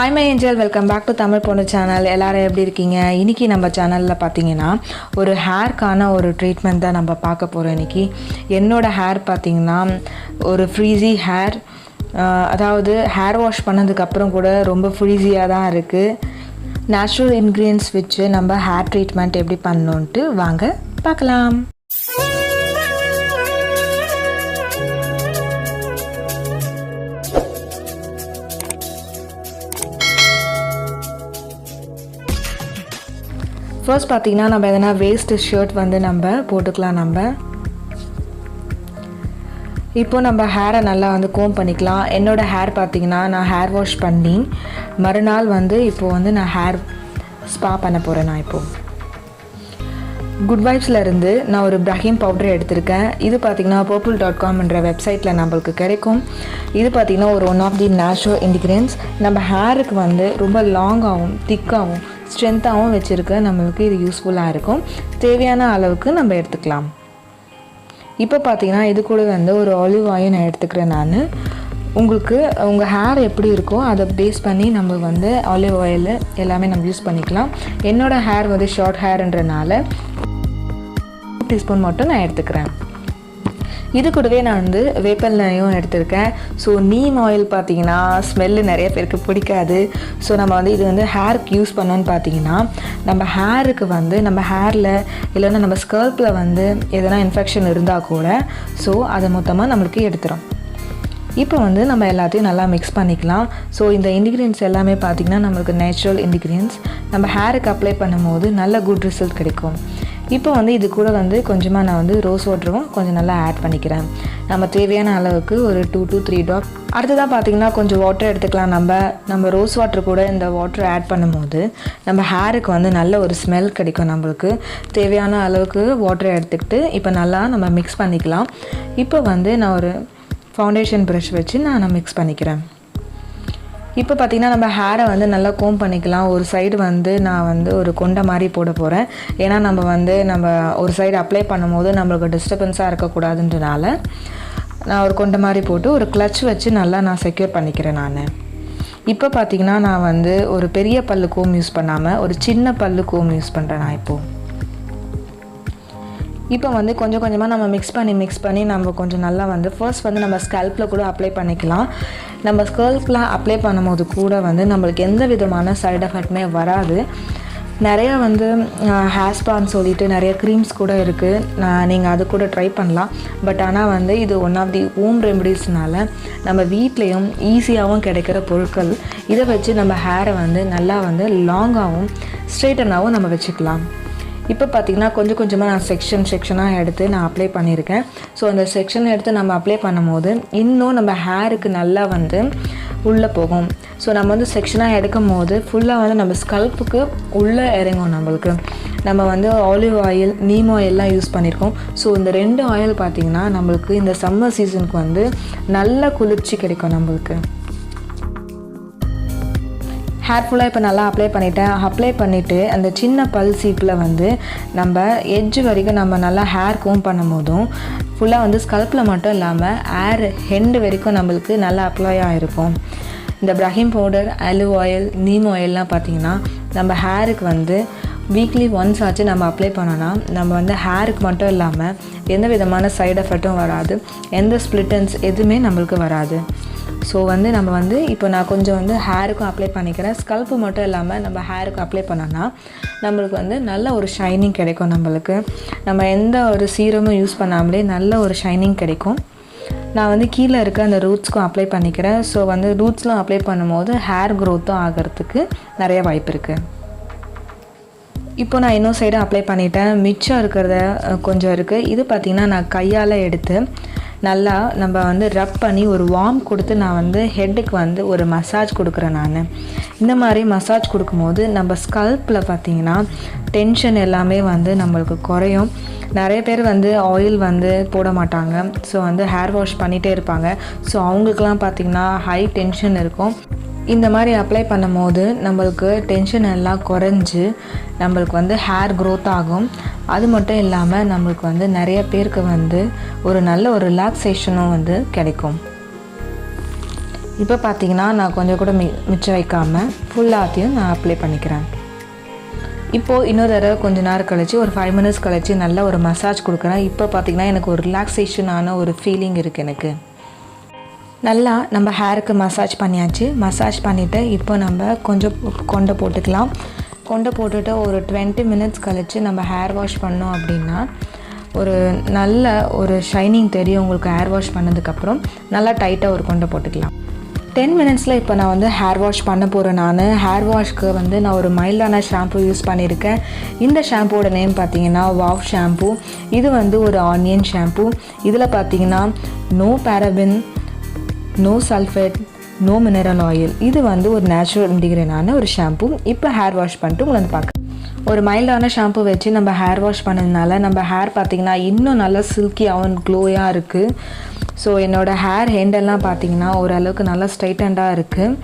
Hi my angel, welcome back to Tamilponnu channel. எல்லாரும் எப்படி இருக்கீங்க? இன்னைக்கு நம்ம சேனல்ல பாத்தீங்கன்னா ஒரு ஹேர்க்கான ஒரு ட்ரீட்மென்ட் தான் நம்ம பார்க்க போறோம் இன்னைக்கு. என்னோட ஹேர் பாத்தீங்கன்னா ஒரு ஃப்ரீஸி ஹேர், அதாவது ஹேர் வாஷ் பண்ணதுக்கு அப்புறம் கூட ரொம்ப ஃப்ரீஸியா தான் இருக்கு. நேச்சுரல் இன்கிரிடியன்ட்ஸ் வச்சு நம்ம ஹேர் ட்ரீட்மென்ட் எப்படி பண்ணனும்னு வாங்க பார்க்கலாம். ஃபர்ஸ்ட் பார்த்தீங்கன்னா நம்ம எதனா வேஸ்ட் ஷர்ட் வந்து நம்ம போட்டுக்கலாம். இப்போ நம்ம ஹேரை நல்லா வந்து கோம் பண்ணிக்கலாம். என்னோடய ஹேர் பார்த்தீங்கன்னா நான் ஹேர் வாஷ் பண்ணி மறுநாள் வந்து இப்போது வந்து நான் ஹேர் ஸ்பா பண்ண போகிறேன். நான் இப்போது குட் வைப்ஸ்லேருந்து நான் ஒரு பிரஹீம் பவுடர் எடுத்திருக்கேன். இது பார்த்திங்கன்னா purple.com வெப்சைட்டில் நம்மளுக்கு கிடைக்கும். இது பார்த்திங்கன்னா ஒரு one of the natural ingredients. நம்ம ஹேருக்கு வந்து ரொம்ப லாங்காகவும் திக்காகவும் ஸ்ட்ரென்த்தாகவும் வச்சுருக்க நம்மளுக்கு இது யூஸ்ஃபுல்லாக இருக்கும். தேவையான அளவுக்கு நம்ம எடுத்துக்கலாம். இப்போ பார்த்திங்கன்னா இது கூட வந்து ஒரு ஆலிவ் ஆயில் நான் எடுத்துக்கிறேன். நான் உங்களுக்கு உங்கள் ஹேர் எப்படி இருக்கோ அதை பேஸ் பண்ணி நம்ம வந்து ஆலிவ் ஆயில் எல்லாமே நம்ம யூஸ் பண்ணிக்கலாம். என்னோடய ஹேர் வந்து ஷார்ட் ஹேர்ன்றனால 2 டீஸ்பூன் மட்டும் நான் எடுத்துக்கிறேன். இது கூடவே நான் வந்து வேப்பெண்ணெயும் எடுத்திருக்கேன். ஸோ நீம் ஆயில் பார்த்திங்கன்னா ஸ்மெல்லு நிறைய பேருக்கு பிடிக்காது. ஸோ நம்ம வந்து இது வந்து ஹேருக்கு யூஸ் பண்ணோன்னு பார்த்திங்கன்னா நம்ம ஹேருக்கு வந்து நம்ம ஹேரில் இல்லைன்னா நம்ம ஸ்கல்ப்பில் வந்து எதனா இன்ஃபெக்ஷன் இருந்தால் கூட ஸோ அதை மொத்தமாக நம்மளுக்கு எடுத்துரும். இப்போ வந்து நம்ம எல்லாத்தையும் நல்லா மிக்ஸ் பண்ணிக்கலாம். ஸோ இந்த இன்கிரிடியன்ட்ஸ் எல்லாமே பார்த்திங்கன்னா நம்மளுக்கு நேச்சுரல் இன்கிரிடியன்ட்ஸ். நம்ம ஹேருக்கு அப்ளை பண்ணும்போது நல்ல குட் ரிசல்ட் கிடைக்கும். இப்போ வந்து இது கூட வந்து கொஞ்சமாக நான் வந்து ரோஸ் வாட்டரும் கொஞ்சம் நல்லா ஆட் பண்ணிக்கிறேன். நம்ம தேவையான அளவுக்கு ஒரு 2 to 3 ட்ராப். அடுத்ததாக பார்த்திங்கன்னா கொஞ்சம் வாட்டர் எடுத்துக்கலாம். நம்ம ரோஸ் வாட்டர் கூட இந்த வாட்டர் ஆட் பண்ணும்போது நம்ம ஹேருக்கு வந்து நல்ல ஒரு ஸ்மெல் கிடைக்கும். நம்மளுக்கு தேவையான அளவுக்கு வாட்டர் எடுத்துக்கிட்டு இப்போ நல்லா நம்ம மிக்ஸ் பண்ணிக்கலாம். இப்போ வந்து நான் ஒரு ஃபவுண்டேஷன் ப்ரஷ் வச்சு நான் மிக்ஸ் பண்ணிக்கிறேன். இப்போ பார்த்திங்கன்னா நம்ம ஹேரை வந்து நல்லா கோம் பண்ணிக்கலாம். ஒரு சைடு வந்து நான் வந்து ஒரு கொண்டை மாதிரி போட போகிறேன். ஏன்னா நம்ம ஒரு சைடு அப்ளை பண்ணும்போது நம்மளுக்கு டிஸ்டர்பன்ஸாக இருக்கக்கூடாதுன்றனால நான் ஒரு கொண்டை மாதிரி போட்டு ஒரு கிளச் வச்சு நல்லா நான் செக்யூர் பண்ணிக்கிறேன். இப்போ பார்த்திங்கன்னா நான் வந்து ஒரு பெரிய பல்லு கோம் யூஸ் பண்ணாமல் ஒரு சின்ன பல்லு கோம் யூஸ் பண்ணுறேன். நான் இப்போ வந்து கொஞ்சம் கொஞ்சமாக நம்ம மிக்ஸ் பண்ணி நம்ம கொஞ்சம் நல்லா வந்து ஃபர்ஸ்ட் வந்து நம்ம ஸ்கல்ப்பில் கூட அப்ளை பண்ணிக்கலாம். நம்ம ஸ்கல்ப்பில் அப்ளை பண்ணும்போது கூட வந்து நம்மளுக்கு எந்த விதமான சைடு எஃபெக்ட்டுமே வராது. நிறையா வந்து ஹேர் ஸ்பான்னு சொல்லிட்டு நிறைய க்ரீம்ஸ் கூட இருக்குது. நீங்கள் அது கூட ட்ரை பண்ணலாம். பட் ஆனால் வந்து இது ஒன் ஆஃப் தி ஹோம் ரெமடிஸ்னால நம்ம வீட்லேயும் ஈஸியாகவும் கிடைக்கிற பொருட்கள். இதை வச்சு நம்ம ஹேரை வந்து நல்லா வந்து லாங்காகவும் ஸ்ட்ரெயிட்டனாகவும் நம்ம வச்சுக்கலாம். இப்போ பார்த்திங்கன்னா கொஞ்சம் கொஞ்சமாக நான் செக்ஷனாக எடுத்து நான் அப்ளை பண்ணியிருக்கேன். ஸோ அந்த செக்ஷன் எடுத்து நம்ம அப்ளை பண்ணும்போது இன்னும் நம்ம ஹேருக்கு நல்லா வந்து உள்ளே போகும். ஸோ நம்ம வந்து செக்ஷனாக எடுக்கும் போது ஃபுல்லாக வந்து நம்ம ஸ்கல்ப்புக்கு உள்ளே இறங்கும். நம்ம வந்து ஆலிவ் ஆயில் நீம் ஆயிலெலாம் யூஸ் பண்ணியிருக்கோம். ஸோ இந்த 2 ஆயில் பார்த்திங்கன்னா நம்மளுக்கு இந்த சம்மர் சீசனுக்கு வந்து நல்ல குளிர்ச்சி கிடைக்கும். நம்மளுக்கு ஹேர் ஃபுல்லாக இப்போ நல்லா அப்ளை பண்ணிவிட்டு அந்த சின்ன பல் சீப்பில் வந்து நம்ம எட்ஜ் வரைக்கும் நம்ம நல்லா ஹேர் கோம் பண்ணும் போதும் ஃபுல்லாக வந்து ஸ்கல்ப்பில் மட்டும் இல்லாமல் ஹேர் ஹெண்டு வரைக்கும் நம்மளுக்கு நல்லா அப்ளை ஆகிருக்கும். இந்த பிரஹீம் பவுடர், ஆலிவ் ஆயில், நீம் ஆயிலெலாம் பார்த்திங்கன்னா நம்ம ஹேருக்கு வந்து வீக்லி ஒன்ஸ் ஆச்சு நம்ம அப்ளை பண்ணோன்னா நம்ம வந்து ஹேருக்கு மட்டும் இல்லாமல் எந்த விதமான சைடு எஃபெக்ட்டும் வராது. எந்த ஸ்ப்ளிட்டன்ஸ் எதுவுமே நம்மளுக்கு வராது. ஸோ வந்து நம்ம வந்து இப்போ நான் கொஞ்சம் வந்து ஹேருக்கும் அப்ளை பண்ணிக்கிறேன். ஸ்கல்ப்பு மட்டும் இல்லாமல் நம்ம ஹேருக்கு அப்ளை பண்ணோன்னா நம்மளுக்கு வந்து நல்ல ஒரு ஷைனிங் கிடைக்கும். நம்ம எந்த ஒரு சீரமும் யூஸ் பண்ணாமலே நல்ல ஒரு ஷைனிங் கிடைக்கும். நான் வந்து கீழே இருக்க அந்த ரூட்ஸ்க்கும் அப்ளை பண்ணிக்கிறேன். ஸோ வந்து ரூட்ஸ்லாம் அப்ளை பண்ணும்போது ஹேர் க்ரோத்தும் ஆகிறதுக்கு நிறைய வாய்ப்பு இருக்குது. இப்போ நான் இன்னொரு சைடு அப்ளை பண்ணிட்டேன். மிச்சம் இருக்கிறத கொஞ்சம் இருக்குது. இது பார்த்திங்கன்னா நான் கையால் எடுத்து நல்லா நம்ம வந்து ரப் பண்ணி ஒரு வார்ம் கொடுத்து நான் வந்து ஹெட்டுக்கு வந்து ஒரு மசாஜ் கொடுக்குறேன். இந்த மாதிரி மசாஜ் கொடுக்கும்போது நம்ம ஸ்கல்ப்பில் பார்த்திங்கன்னா டென்ஷன் எல்லாமே வந்து நம்மளுக்கு குறையும். நிறைய பேர் வந்து ஆயில் வந்து போட மாட்டாங்க. ஸோ வந்து ஹேர் வாஷ் பண்ணிகிட்டே இருப்பாங்க. ஸோ அவங்களுக்குலாம் பார்த்திங்கன்னா ஹை டென்ஷன் இருக்கும். இந்த மாதிரி அப்ளை பண்ணும்போது நம்மளுக்கு டென்ஷன் எல்லாம் குறைஞ்சி நம்மளுக்கு வந்து ஹேர் க்ரோத் ஆகும். அது மட்டும் இல்லாமல் நம்மளுக்கு வந்து நிறைய பேருக்கு வந்து ஒரு நல்ல ஒரு ரிலாக்ஸேஷனும் வந்து கிடைக்கும். இப்போ பார்த்தீங்கன்னா நான் கொஞ்சம் கூட மிச்சம் வைக்காமல் ஃபுல்லாத்தையும் நான் அப்ளை பண்ணிக்கிறேன். இப்போது இன்னொரு தடவை கொஞ்சம் நேரம் கழித்து ஒரு 5 minutes கழித்து நல்லா ஒரு மசாஜ் கொடுக்குறேன். இப்போ பார்த்திங்கன்னா எனக்கு ஒரு ரிலாக்ஸேஷனான ஒரு ஃபீலிங் இருக்குது. எனக்கு நல்லா நம்ம ஹேருக்கு மசாஜ் பண்ணியாச்சு. மசாஜ் பண்ணிவிட்டு இப்போ நம்ம கொஞ்சம் கொண்டை போட்டுக்கலாம். கொண்டை போட்டுட்டு ஒரு 20 minutes கழித்து நம்ம ஹேர் வாஷ் பண்ணோம் அப்படின்னா ஒரு நல்ல ஒரு ஷைனிங் தெரியும் உங்களுக்கு. ஹேர் வாஷ் பண்ணதுக்கப்புறம் நல்லா டைட்டாக ஒரு கொண்டை போட்டுக்கலாம். 10 minutes இப்போ நான் வந்து ஹேர் வாஷ் பண்ண போகிறேன். நான் ஹேர் வாஷ்க்கு வந்து நான் ஒரு மைல்டான ஷாம்பு யூஸ் பண்ணியிருக்கேன். இந்த ஷாம்புவோட நேம் பார்த்தீங்கன்னா வாவ் ஷாம்பு. இது வந்து ஒரு ஆனியன் ஷாம்பு. இதில் பார்த்தீங்கன்னா no paraben, no sulphate, no mineral oil. இது வந்து ஒரு நேச்சுரல் இன்டிகிரியன்டான ஒரு ஷாம்பு. இப்போ ஹேர் வாஷ் பண்ணிட்டு உங்களை வந்து பார்க்க ஒரு மைல்டான ஷாம்பு வச்சு நம்ம ஹேர் வாஷ் பண்ணதுனால நம்ம ஹேர் பார்த்திங்கன்னா இன்னும் நல்லா சில்கியாகவும் க்ளோயாக இருக்குது. ஸோ என்னோடய ஹேர் ஹேண்டெல்லாம் பார்த்திங்கன்னா ஓரளவுக்கு நல்லா ஸ்ட்ரைட்டண்டாக இருக்குது.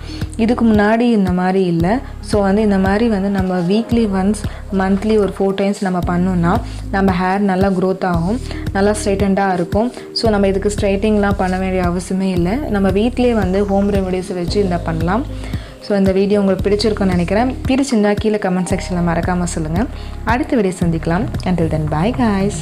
இதுக்கு முன்னாடி இந்த மாதிரி இல்லை. ஸோ வந்து இந்த மாதிரி வந்து நம்ம வீக்லி ஒன்ஸ் மந்த்லி ஒரு 4 times நம்ம பண்ணோன்னா நம்ம ஹேர் நல்லா க்ரோத் ஆகும், நல்லா ஸ்ட்ரைட்டண்டாக இருக்கும். ஸோ நம்ம இதுக்கு ஸ்ட்ரைட்டிங்லாம் பண்ண வேண்டிய அவசியமே இல்லை. நம்ம வீட்டிலே வந்து ஹோம் ரெமெடிஸ் வச்சு இந்த பண்ணலாம். ஸோ இந்த வீடியோ உங்களுக்கு பிடிச்சிருக்குன்னு நினைக்கிறேன். பிடிச்சிருந்தா கீழே கமெண்ட் செக்ஷனில் மறக்காமல் சொல்லுங்கள். அடுத்த வீடியோ சந்திக்கலாம். Until then, bye guys.